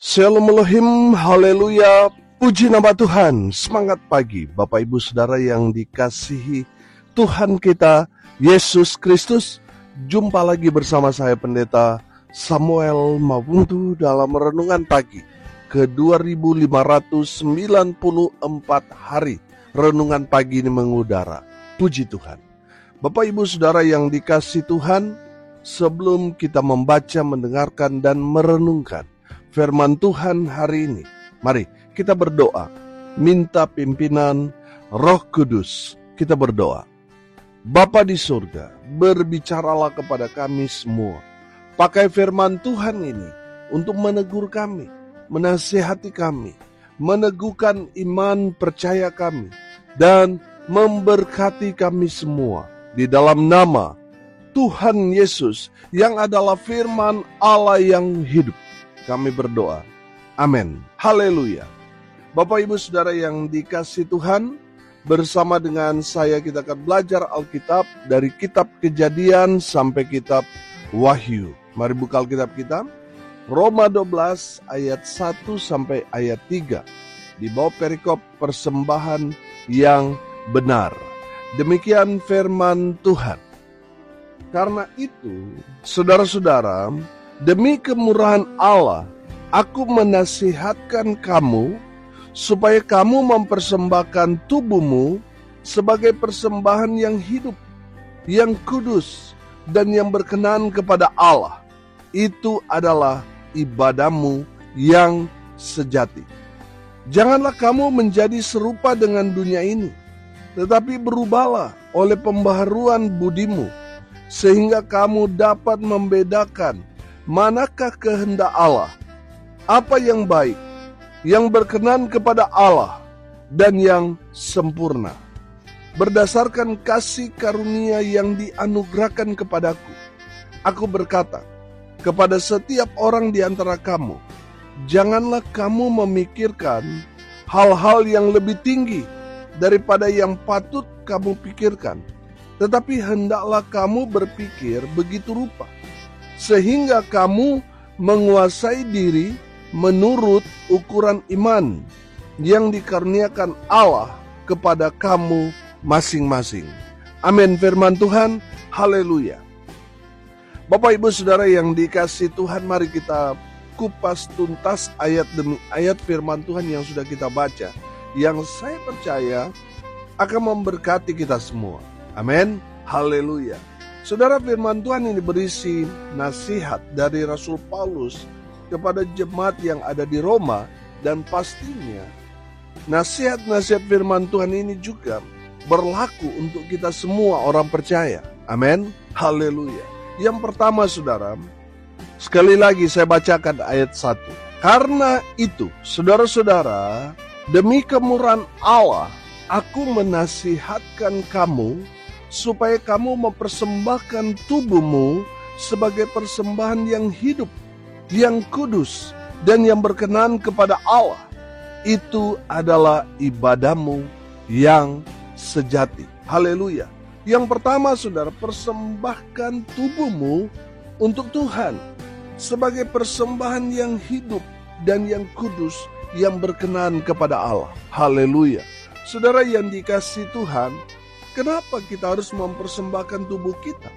Shalom Elohim, haleluya, puji nama Tuhan. Semangat pagi Bapak Ibu Saudara yang dikasihi Tuhan kita Yesus Kristus. Jumpa lagi bersama saya Pendeta Samuel Mabuntu dalam renungan pagi ke 2594 hari. Renungan pagi ini mengudara. Puji Tuhan. Bapak Ibu Saudara yang dikasihi Tuhan, sebelum kita membaca, mendengarkan dan merenungkan firman Tuhan hari ini, mari kita berdoa, minta pimpinan Roh Kudus. Kita berdoa. Bapa di surga, berbicaralah kepada kami semua. Pakai firman Tuhan ini untuk menegur kami, menasihati kami, meneguhkan iman percaya kami, dan memberkati kami semua. Di dalam nama Tuhan Yesus yang adalah firman Allah yang hidup, kami berdoa. Amin. Haleluya. Bapak Ibu Saudara yang dikasihi Tuhan, bersama dengan saya kita akan belajar Alkitab dari kitab Kejadian sampai kitab Wahyu. Mari buka Alkitab kita. Roma 12 ayat 1 sampai ayat 3. Di bawah perikop persembahan yang benar. Demikian firman Tuhan. Karena itu, saudara-saudara, demi kemurahan Allah, aku menasihatkan kamu supaya kamu mempersembahkan tubuhmu sebagai persembahan yang hidup, yang kudus, dan yang berkenan kepada Allah. Itu adalah ibadahmu yang sejati. Janganlah kamu menjadi serupa dengan dunia ini, tetapi berubahlah oleh pembaharuan budimu, sehingga kamu dapat membedakan manakah kehendak Allah, apa yang baik, yang berkenan kepada Allah, dan yang sempurna. Berdasarkan kasih karunia yang dianugerahkan kepadaku, aku berkata kepada setiap orang di antara kamu, janganlah kamu memikirkan hal-hal yang lebih tinggi daripada yang patut kamu pikirkan, tetapi hendaklah kamu berpikir begitu rupa, sehingga kamu menguasai diri menurut ukuran iman yang dikaruniakan Allah kepada kamu masing-masing. Amin. Firman Tuhan. Haleluya. Bapak Ibu Saudara yang dikasihi Tuhan, mari kita kupas tuntas ayat demi ayat firman Tuhan yang sudah kita baca, yang saya percaya akan memberkati kita semua. Amin. Haleluya. Saudara, firman Tuhan ini berisi nasihat dari Rasul Paulus kepada jemaat yang ada di Roma, dan pastinya nasihat-nasihat firman Tuhan ini juga berlaku untuk kita semua orang percaya. Amin. Haleluya. Yang pertama, saudara, sekali lagi saya bacakan ayat 1. Karena itu, saudara-saudara, demi kemurahan Allah, aku menasihatkan kamu supaya kamu mempersembahkan tubuhmu sebagai persembahan yang hidup, yang kudus, dan yang berkenan kepada Allah. Itu adalah ibadahmu yang sejati. Haleluya. Yang pertama, saudara, persembahkan tubuhmu untuk Tuhan sebagai persembahan yang hidup dan yang kudus, yang berkenan kepada Allah. Haleluya. Saudara yang dikasihi Tuhan, kenapa kita harus mempersembahkan tubuh kita?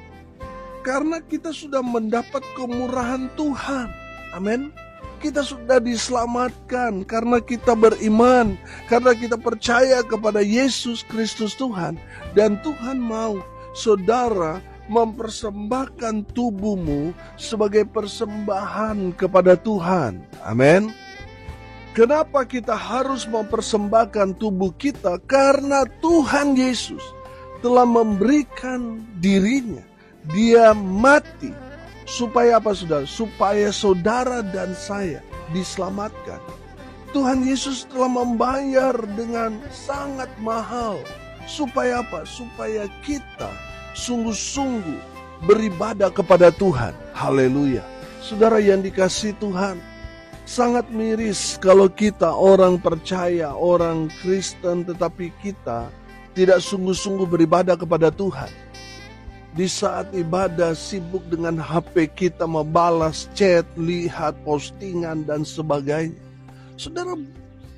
Karena kita sudah mendapat kemurahan Tuhan. Amin. Kita sudah diselamatkan karena kita beriman, karena kita percaya kepada Yesus Kristus Tuhan. Dan Tuhan mau saudara mempersembahkan tubuhmu sebagai persembahan kepada Tuhan. Amin. Kenapa kita harus mempersembahkan tubuh kita? Karena Tuhan Yesus telah memberikan dirinya. Dia mati. Supaya apa, saudara? Supaya saudara dan saya diselamatkan. Tuhan Yesus telah membayar dengan sangat mahal. Supaya apa? Supaya kita sungguh-sungguh beribadah kepada Tuhan. Haleluya. Saudara yang dikasihi Tuhan, sangat miris kalau kita orang percaya, orang Kristen, tetapi kita tidak sungguh-sungguh beribadah kepada Tuhan. Di saat ibadah sibuk dengan HP kita membalas chat, lihat postingan dan sebagainya. Saudara,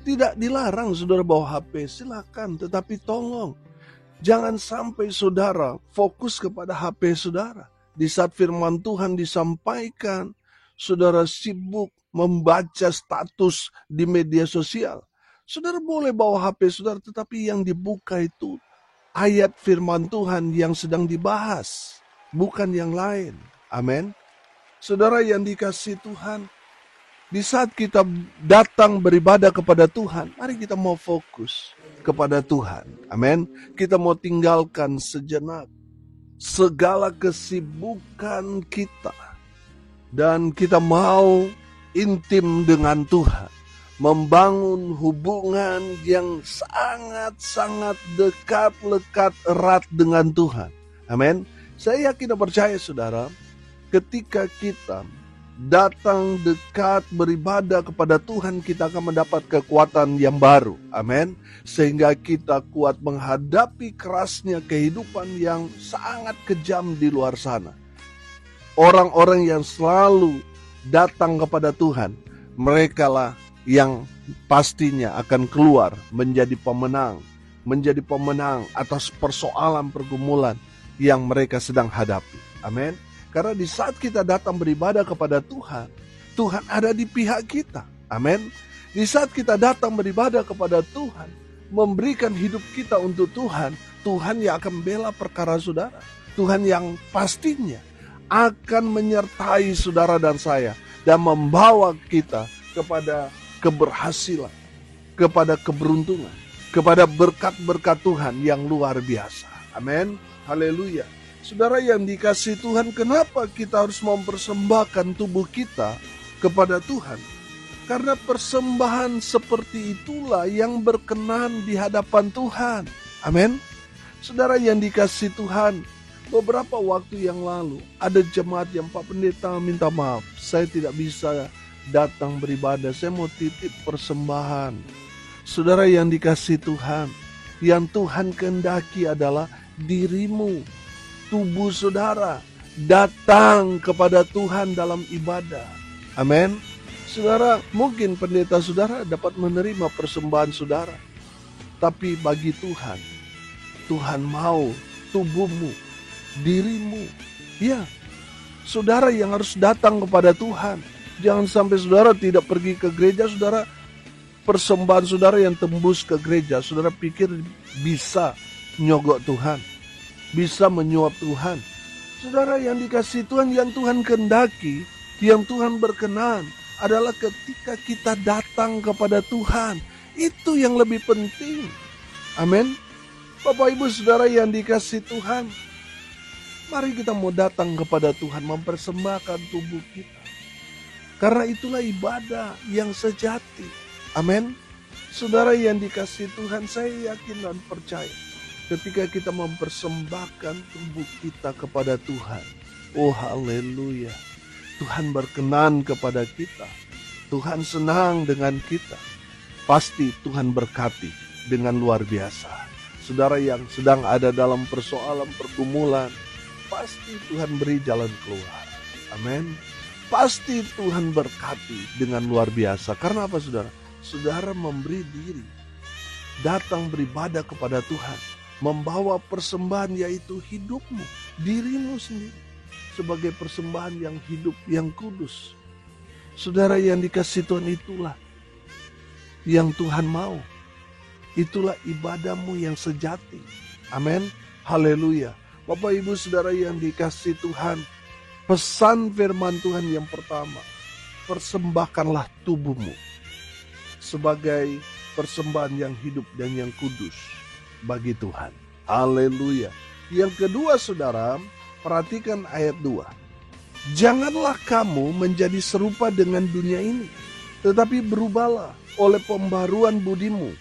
tidak dilarang saudara bawa HP, silakan, tetapi tolong jangan sampai saudara fokus kepada HP saudara. Di saat firman Tuhan disampaikan, saudara sibuk membaca status di media sosial. Saudara boleh bawa HP saudara, tetapi yang dibuka itu ayat firman Tuhan yang sedang dibahas, bukan yang lain. Amin. Saudara yang dikasihi Tuhan, di saat kita datang beribadah kepada Tuhan, mari kita mau fokus kepada Tuhan. Amin. Kita mau tinggalkan sejenak segala kesibukan kita. Dan kita mau intim dengan Tuhan. Membangun hubungan yang sangat-sangat dekat, lekat, erat dengan Tuhan. Amin. Saya yakin dan percaya saudara, ketika kita datang dekat beribadah kepada Tuhan, kita akan mendapat kekuatan yang baru. Amin. Sehingga kita kuat menghadapi kerasnya kehidupan yang sangat kejam di luar sana. Orang-orang yang selalu datang kepada Tuhan, merekalah yang pastinya akan keluar menjadi pemenang atas persoalan pergumulan yang mereka sedang hadapi. Amin. Karena di saat kita datang beribadah kepada Tuhan, Tuhan ada di pihak kita. Amin. Di saat kita datang beribadah kepada Tuhan, memberikan hidup kita untuk Tuhan, Tuhan yang akan membela perkara saudara. Tuhan yang pastinya akan menyertai saudara dan saya dan membawa kita kepada keberhasilan, kepada keberuntungan, kepada berkat-berkat Tuhan yang luar biasa. Amin. Haleluya. Saudara yang dikasihi Tuhan, kenapa kita harus mempersembahkan tubuh kita kepada Tuhan? Karena persembahan seperti itulah yang berkenan di hadapan Tuhan. Amin. Saudara yang dikasihi Tuhan, beberapa waktu yang lalu ada jemaat yang Pak Pendeta minta maaf, saya tidak bisa datang beribadah, saya mau titip persembahan. Saudara yang dikasihi Tuhan, yang Tuhan kehendaki adalah dirimu, tubuh saudara, datang kepada Tuhan dalam ibadah. Amin. Saudara, mungkin pendeta saudara dapat menerima persembahan saudara, tapi bagi Tuhan, Tuhan mau tubuhmu, dirimu. Ya, saudara yang harus datang kepada Tuhan. Jangan sampai saudara tidak pergi ke gereja, saudara, persembahan saudara yang tembus ke gereja, saudara pikir bisa nyogok Tuhan, bisa menyuap Tuhan. Saudara yang dikasihi Tuhan, yang Tuhan kehendaki, yang Tuhan berkenan adalah ketika kita datang kepada Tuhan. Itu yang lebih penting. Amin. Bapak Ibu Saudara yang dikasihi Tuhan, mari kita mau datang kepada Tuhan, mempersembahkan tubuh kita. Karena itulah ibadah yang sejati. Amin. Saudara yang dikasihi Tuhan, saya yakin dan percaya ketika kita mempersembahkan tubuh kita kepada Tuhan, oh haleluya, Tuhan berkenan kepada kita, Tuhan senang dengan kita, pasti Tuhan berkati dengan luar biasa. Saudara yang sedang ada dalam persoalan pergumulan, pasti Tuhan beri jalan keluar. Amin. Pasti Tuhan berkati dengan luar biasa. Karena apa saudara? Saudara memberi diri, datang beribadah kepada Tuhan, membawa persembahan yaitu hidupmu, dirimu sendiri, sebagai persembahan yang hidup, yang kudus. Saudara yang dikasihi Tuhan, itulah yang Tuhan mau. Itulah ibadahmu yang sejati. Amin. Haleluya. Bapak Ibu Saudara yang dikasihi Tuhan, pesan firman Tuhan yang pertama, persembahkanlah tubuhmu sebagai persembahan yang hidup dan yang kudus bagi Tuhan. Haleluya. Yang kedua saudara, perhatikan ayat 2. Janganlah kamu menjadi serupa dengan dunia ini, tetapi berubahlah oleh pembaruan budimu,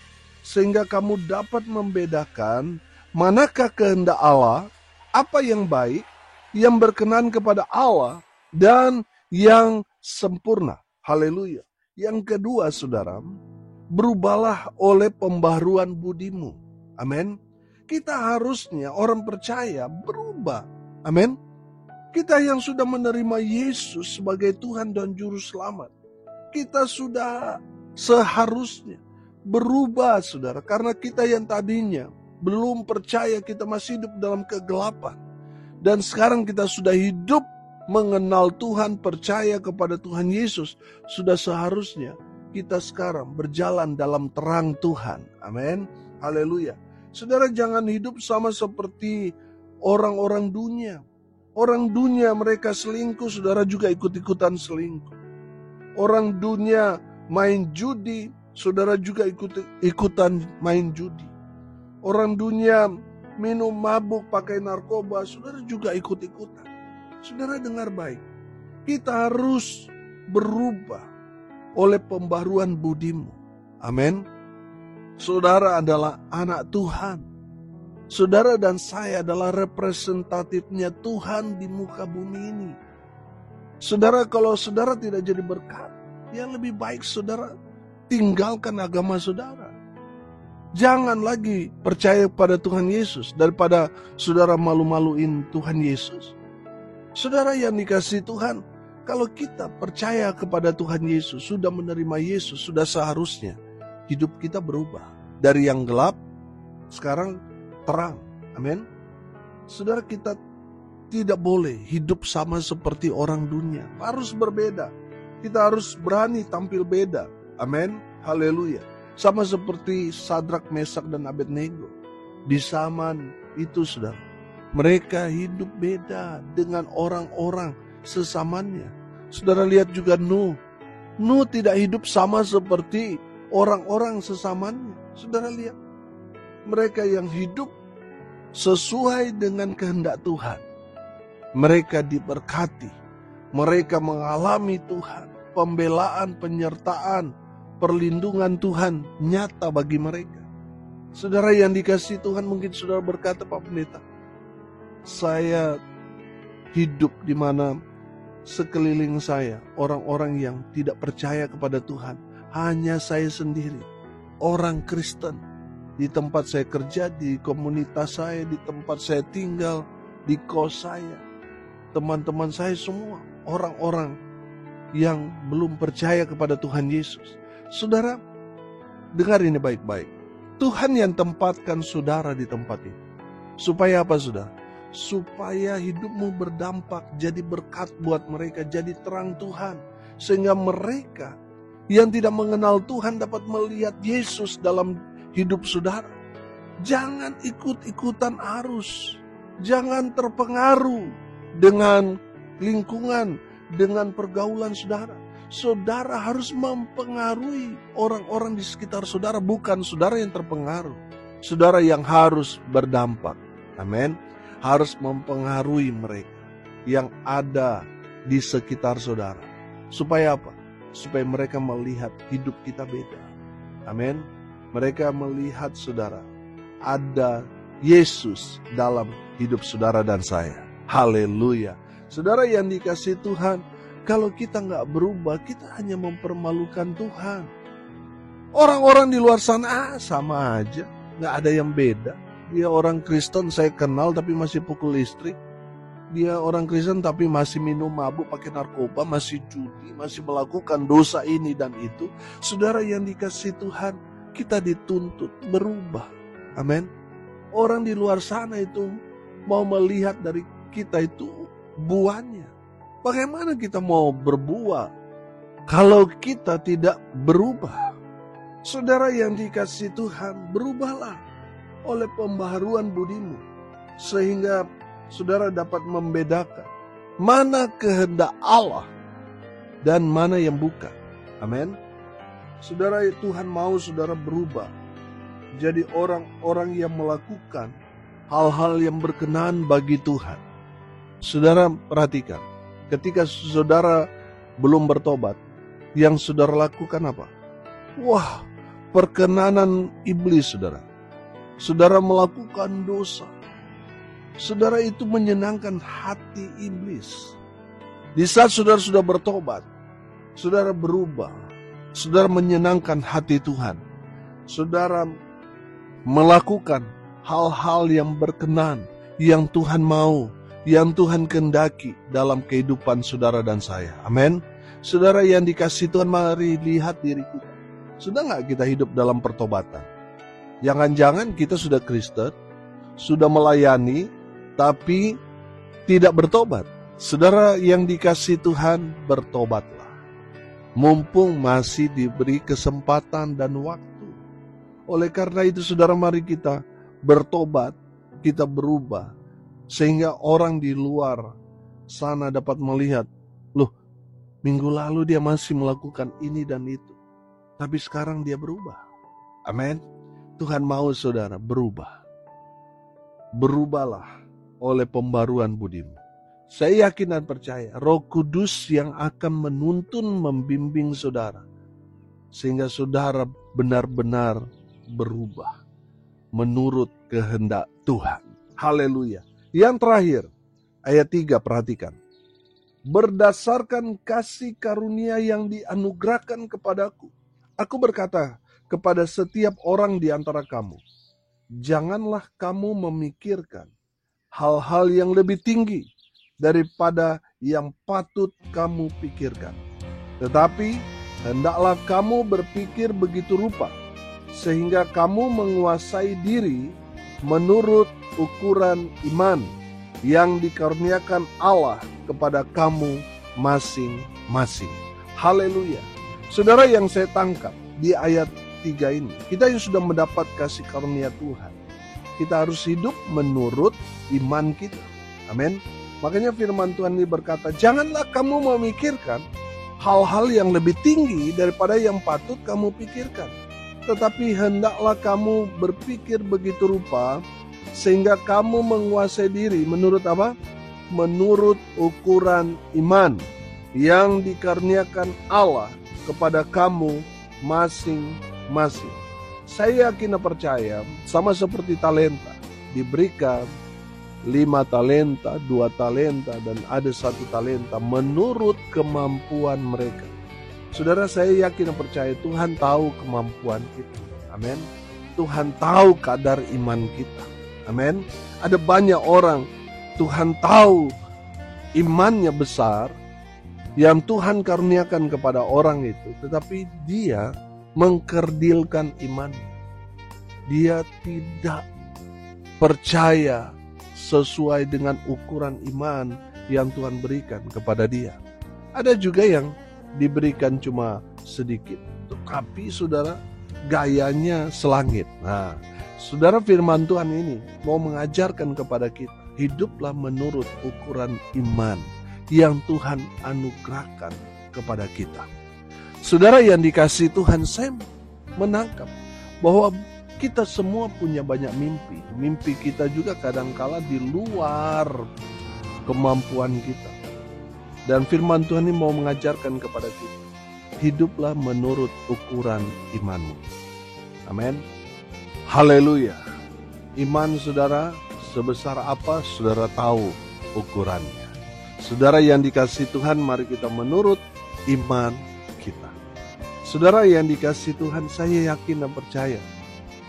sehingga kamu dapat membedakan manakah kehendak Allah, apa yang baik, yang berkenan kepada Allah, dan yang sempurna. Haleluya. Yang kedua saudara, berubahlah oleh pembaruan budimu. Amin. Kita harusnya orang percaya berubah. Amin. Kita yang sudah menerima Yesus sebagai Tuhan dan Juru Selamat, kita sudah seharusnya berubah, saudara. Karena kita yang tadinya belum percaya, kita masih hidup dalam kegelapan. Dan sekarang kita sudah hidup mengenal Tuhan, percaya kepada Tuhan Yesus. Sudah seharusnya kita sekarang berjalan dalam terang Tuhan. Amin. Haleluya. Saudara, jangan hidup sama seperti orang-orang dunia. Orang dunia mereka selingkuh, saudara juga ikut-ikutan selingkuh. Orang dunia main judi, saudara juga ikutan main judi. Orang dunia minum mabuk, pakai narkoba, saudara juga ikut-ikutan. Saudara dengar baik, kita harus berubah oleh pembaruan budimu. Amin. Saudara adalah anak Tuhan. Saudara dan saya adalah representatifnya Tuhan di muka bumi ini. Saudara, kalau saudara tidak jadi berkat, ya lebih baik saudara tinggalkan agama saudara. Jangan lagi percaya pada Tuhan Yesus daripada saudara malu-maluin Tuhan Yesus. Saudara yang dikasihi Tuhan, kalau kita percaya kepada Tuhan Yesus, sudah menerima Yesus, sudah seharusnya hidup kita berubah. Dari yang gelap, sekarang terang. Amin. Saudara, kita tidak boleh hidup sama seperti orang dunia. Harus berbeda. Kita harus berani tampil beda. Amin. Haleluya. Sama seperti Sadrak, Mesak, dan Abednego. Di zaman itu, saudara, mereka hidup beda dengan orang-orang sesamanya. Saudara lihat juga Nuh. Nuh tidak hidup sama seperti orang-orang sesamanya. Saudara lihat, mereka yang hidup sesuai dengan kehendak Tuhan. Mereka diberkati. Mereka mengalami Tuhan. Pembelaan, penyertaan, perlindungan Tuhan nyata bagi mereka. Saudara yang dikasihi Tuhan, mungkin saudara berkata, Pak Pendeta, saya hidup di mana sekeliling saya orang-orang yang tidak percaya kepada Tuhan. Hanya saya sendiri, orang Kristen. Di tempat saya kerja, di komunitas saya, di tempat saya tinggal, di kos saya. Teman-teman saya semua orang-orang yang belum percaya kepada Tuhan Yesus. Saudara, dengar ini baik-baik. Tuhan yang tempatkan saudara di tempat ini. Supaya apa, saudara? Supaya hidupmu berdampak, jadi berkat buat mereka, jadi terang Tuhan. Sehingga mereka yang tidak mengenal Tuhan dapat melihat Yesus dalam hidup saudara. Jangan ikut-ikutan arus. Jangan terpengaruh dengan lingkungan, dengan pergaulan saudara. Saudara harus mempengaruhi orang-orang di sekitar saudara, bukan saudara yang terpengaruh. Saudara yang harus berdampak. Amin. Harus mempengaruhi mereka yang ada di sekitar saudara. Supaya apa? Supaya mereka melihat hidup kita beda. Amin. Mereka melihat saudara, ada Yesus dalam hidup saudara dan saya. Haleluya. Saudara yang dikasihi Tuhan, kalau kita nggak berubah, kita hanya mempermalukan Tuhan. Orang-orang di luar sana sama aja, nggak ada yang beda. Dia orang Kristen saya kenal tapi masih pukul istri. Dia orang Kristen tapi masih minum mabuk, pakai narkoba, masih judi, masih melakukan dosa ini dan itu. Saudara yang dikasihi Tuhan, kita dituntut berubah. Amin. Orang di luar sana itu mau melihat dari kita itu buahnya. Bagaimana kita mau berbuah kalau kita tidak berubah? Saudara yang dikasihi Tuhan, berubahlah oleh pembaharuan budimu. Sehingga saudara dapat membedakan mana kehendak Allah dan mana yang bukan. Amin. Saudara, Tuhan mau saudara berubah. Jadi orang-orang yang melakukan hal-hal yang berkenan bagi Tuhan. Saudara perhatikan, ketika saudara belum bertobat, yang saudara lakukan apa? Wah, perkenanan iblis saudara. Saudara melakukan dosa. Saudara itu menyenangkan hati iblis. Di saat saudara sudah bertobat, saudara berubah. Saudara menyenangkan hati Tuhan. Saudara melakukan hal-hal yang berkenan, yang Tuhan mau. yang Tuhan kehendaki dalam kehidupan saudara dan saya. Amin. Saudara yang dikasihi Tuhan, mari lihat diri kita. Sudah nggak kita hidup dalam pertobatan? Jangan-jangan kita sudah Kristen, sudah melayani, tapi tidak bertobat. Saudara yang dikasihi Tuhan, bertobatlah. Mumpung masih diberi kesempatan dan waktu. Oleh karena itu saudara, mari kita bertobat, kita berubah. Sehingga orang di luar sana dapat melihat, loh, minggu lalu dia masih melakukan ini dan itu. Tapi sekarang dia berubah. Amin. Tuhan mau saudara berubah. Berubahlah oleh pembaruan budimu. Saya yakin dan percaya Roh Kudus yang akan menuntun, membimbing saudara. Sehingga saudara benar-benar berubah menurut kehendak Tuhan. Haleluya. Yang terakhir, ayat 3, perhatikan. Berdasarkan kasih karunia yang dianugerahkan kepadaku, aku berkata kepada setiap orang di antara kamu, janganlah kamu memikirkan hal-hal yang lebih tinggi daripada yang patut kamu pikirkan. Tetapi hendaklah kamu berpikir begitu rupa, sehingga kamu menguasai diri menurut ukuran iman yang dikaruniakan Allah kepada kamu masing-masing. Haleluya. Saudara, yang saya tangkap di ayat 3 ini, kita yang sudah mendapat kasih karunia Tuhan, kita harus hidup menurut iman kita. Amin. Makanya firman Tuhan ini berkata, janganlah kamu memikirkan hal-hal yang lebih tinggi daripada yang patut kamu pikirkan. Tetapi hendaklah kamu berpikir begitu rupa, sehingga kamu menguasai diri menurut apa? Menurut ukuran iman yang dikaruniakan Allah kepada kamu masing-masing. Saya yakin dan percaya, sama seperti talenta, diberikan 5 talenta, 2 talenta, dan ada 1 talenta menurut kemampuan mereka. Saudara, saya yakin dan percaya Tuhan tahu kemampuan kita. Amin. Tuhan tahu kadar iman kita. Amin. Ada banyak orang Tuhan tahu imannya besar yang Tuhan karuniakan kepada orang itu, tetapi dia mengkerdilkan imannya. Dia tidak percaya sesuai dengan ukuran iman yang Tuhan berikan kepada dia. Ada juga yang diberikan cuma sedikit, tetapi saudara, gayanya selangit. Nah, saudara, firman Tuhan ini mau mengajarkan kepada kita, hiduplah menurut ukuran iman yang Tuhan anugerahkan kepada kita. Saudara yang dikasihi Tuhan, saya menangkap bahwa kita semua punya banyak mimpi. Mimpi kita juga kadangkala di luar kemampuan kita. Dan firman Tuhan ini mau mengajarkan kepada kita, hiduplah menurut ukuran imanmu. Amin. Haleluya. Iman saudara sebesar apa, saudara tahu ukurannya. Saudara yang dikasihi Tuhan, mari kita menurut iman kita. Saudara yang dikasihi Tuhan, saya yakin dan percaya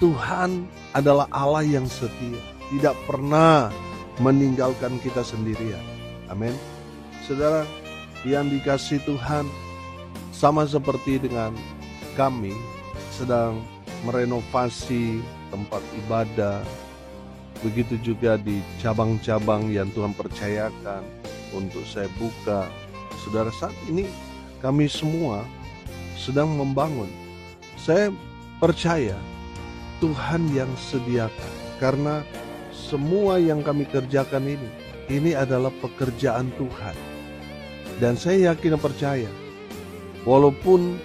Tuhan adalah Allah yang setia, tidak pernah meninggalkan kita sendirian. Amin. Saudara yang dikasihi Tuhan, sama seperti dengan kami sedang merenovasi tempat ibadah, begitu juga di cabang-cabang yang Tuhan percayakan untuk saya buka. Saudara, saat ini kami semua sedang membangun. Saya percaya Tuhan yang sediakan, karena semua yang kami kerjakan ini adalah pekerjaan Tuhan. Dan saya yakin dan percaya, walaupun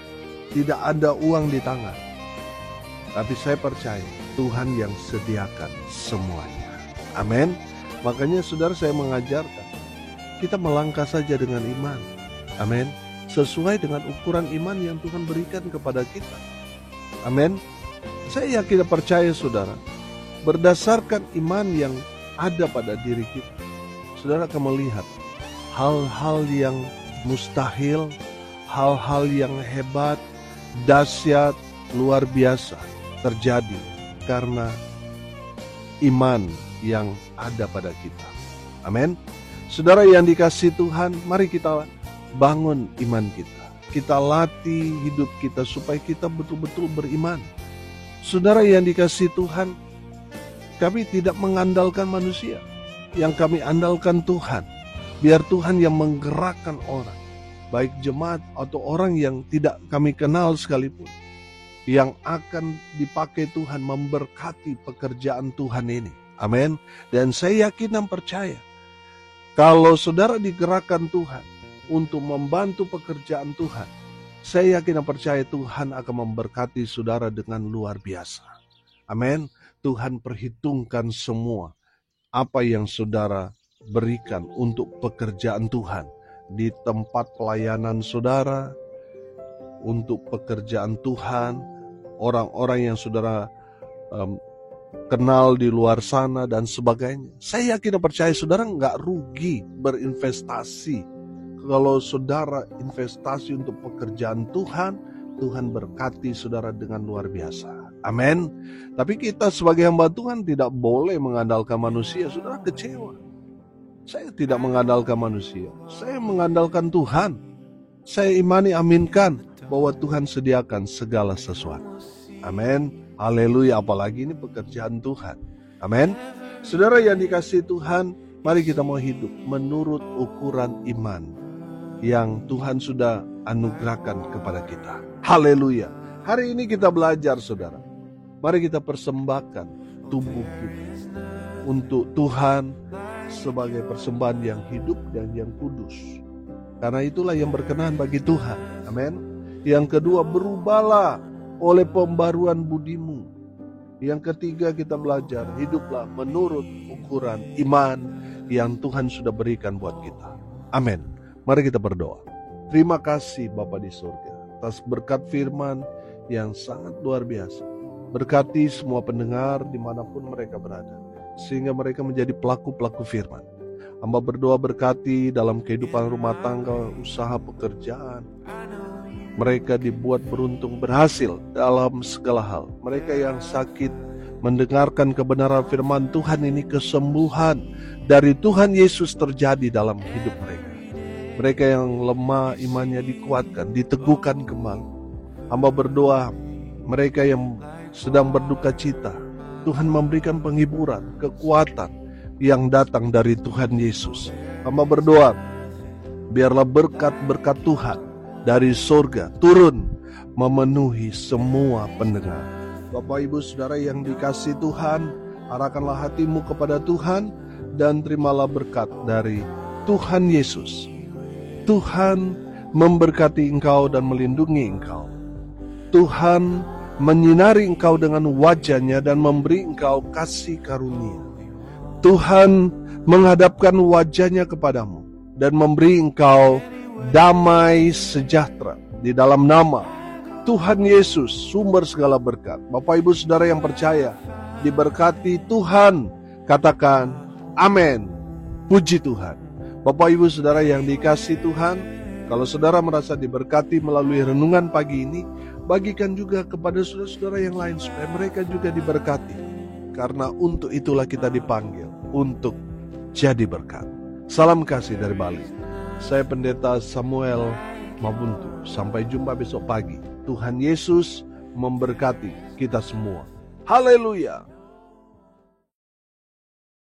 tidak ada uang di tangan, tapi saya percaya Tuhan yang sediakan semuanya. Amin. Makanya saudara, saya mengajarkan kita melangkah saja dengan iman. Amin. Sesuai dengan ukuran iman yang Tuhan berikan kepada kita. Amin. Saya yakin dan percaya saudara, berdasarkan iman yang ada pada diri kita, saudara akan melihat hal-hal yang mustahil, hal-hal yang hebat, dahsyat, luar biasa terjadi karena iman yang ada pada kita. Amin. Saudara yang dikasihi Tuhan, mari kita bangun iman kita. Kita latih hidup kita supaya kita betul-betul beriman. Saudara yang dikasihi Tuhan, kami tidak mengandalkan manusia. Yang kami andalkan Tuhan. Biar Tuhan yang menggerakkan orang, baik jemaat atau orang yang tidak kami kenal sekalipun, yang akan dipakai Tuhan memberkati pekerjaan Tuhan ini. Amin. Dan saya yakin dan percaya, kalau saudara digerakkan Tuhan untuk membantu pekerjaan Tuhan, saya yakin dan percaya Tuhan akan memberkati saudara dengan luar biasa. Amin. Tuhan perhitungkan semua apa yang saudara berikan untuk pekerjaan Tuhan di tempat pelayanan saudara, untuk pekerjaan Tuhan, orang-orang yang saudara kenal di luar sana dan sebagainya. Saya yakin dan percaya saudara nggak rugi berinvestasi. Kalau saudara investasi untuk pekerjaan Tuhan, Tuhan berkati saudara dengan luar biasa. Amin. Tapi kita sebagai hamba Tuhan tidak boleh mengandalkan manusia. Saudara kecewa. Saya tidak mengandalkan manusia. Saya mengandalkan Tuhan. Saya imani, aminkan bahwa Tuhan sediakan segala sesuatu. Amin. Haleluya, apalagi ini pekerjaan Tuhan. Amin. Saudara yang dikasihi Tuhan, mari kita mau hidup menurut ukuran iman yang Tuhan sudah anugerahkan kepada kita. Haleluya. Hari ini kita belajar, saudara. Mari kita persembahkan tubuh kita untuk Tuhan sebagai persembahan yang hidup dan yang kudus. Karena itulah yang berkenan bagi Tuhan. Amin. Yang kedua, berubahlah oleh pembaruan budimu. Yang ketiga, kita belajar hiduplah menurut ukuran iman yang Tuhan sudah berikan buat kita. Amin. Mari kita berdoa. Terima kasih Bapa di surga atas berkat firman yang sangat luar biasa. Berkati semua pendengar dimanapun mereka berada, sehingga mereka menjadi pelaku-pelaku firman. Hamba berdoa berkati dalam kehidupan rumah tangga, usaha, pekerjaan. Mereka dibuat beruntung, berhasil dalam segala hal. Mereka yang sakit mendengarkan kebenaran firman Tuhan ini, kesembuhan dari Tuhan Yesus terjadi dalam hidup mereka. Mereka yang lemah imannya dikuatkan, diteguhkan kembali. Hamba berdoa mereka yang sedang berduka cita, Tuhan memberikan penghiburan, kekuatan yang datang dari Tuhan Yesus. Hamba berdoa, biarlah berkat-berkat Tuhan dari surga turun memenuhi semua pendengar. Bapak Ibu Saudara yang dikasihi Tuhan, arahkanlah hatimu kepada Tuhan dan terimalah berkat dari Tuhan Yesus. Tuhan memberkati engkau dan melindungi engkau. Tuhan menyinari engkau dengan wajah-Nya dan memberi engkau kasih karunia. Tuhan menghadapkan wajah-Nya kepadamu dan memberi engkau damai sejahtera di dalam nama Tuhan Yesus, sumber segala berkat. Bapak Ibu Saudara yang percaya, diberkati Tuhan, katakan amin. Puji Tuhan. Bapak Ibu Saudara yang dikasihi Tuhan, kalau saudara merasa diberkati melalui renungan pagi ini, bagikan juga kepada saudara-saudara yang lain supaya mereka juga diberkati. Karena untuk itulah kita dipanggil untuk jadi berkat. Salam kasih dari Bali. Saya Pendeta Samuel Mabuntu. Sampai jumpa besok pagi. Tuhan Yesus memberkati kita semua. Haleluya.